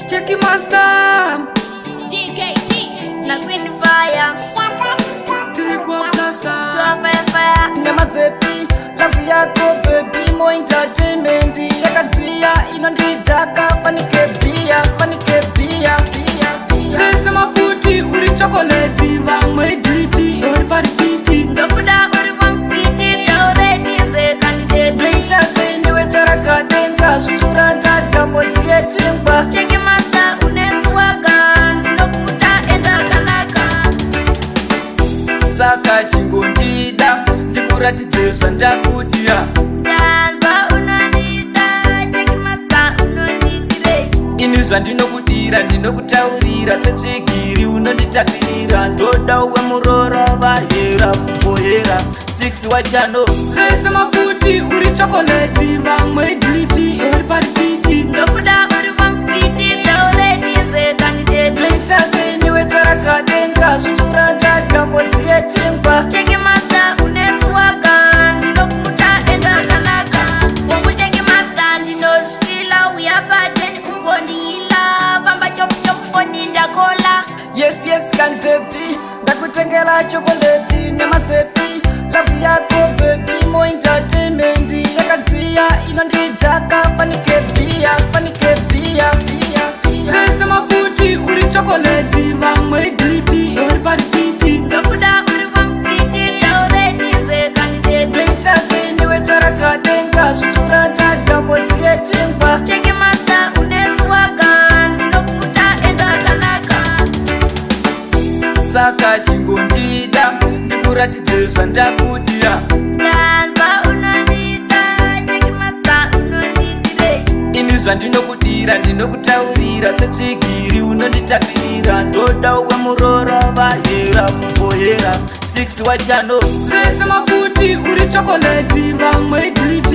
Check master DKT La Queen Fire Tikwa plaster Fire Nyama zepi Lavu yako baby Mo entertainment Yakadzia inonditaka Fanike bia Rese mafuti uri chocolate Vamwe gliti uri parikiti Ndofuda uri wang city Taureti nze candidate Blita sendiwe charaka denga Suchura ndaka mozi ye chingwa Check master uneswaga Ndinokuta enda kanaka Saka chingondida Ndikuratidze zvandakudira Danza unondida Check master unondidire Ini zvandinokudira ndinokutaurira setsvigiri unonditavirira ndoda uwe murora vahera kumbohera 6 wachano rese mafuti uri chokoleti vamwe gliti uri parikiti Ndofuda uri wang city Taureti nze candidate Blita sendiwe charakadenga Suchura ndaka mozi ye chingwa Check master uneswaga Ndinokuta enda kanaka Mungu check master ndinozvifila Uyapateni umbondila Pamba chop foni ndakola Yes can baby ndakutengela chokoleti nemazepi lavu yako baby Mo entertainment yakadzia inondidhaka fanike bia rese mafuti uri chokoleti vamwe gliti uri parikiti Ndofuda uri wang city Taureti nze candidate Blita sendiwe charakadenga Suchura ndaka mozi ye chingwa Check master uneswaga Ndinokuta enda kanaka Saka chingondida ndikuratidze zvandakudira Danza unondida Check master unondidire Ini zvandinokudira ndinokutaurira setsvigiri unonditavirira ndoda uwe murora vahera kumbohera 6 wachano rese mafuti uri chokoleti vamwe gliti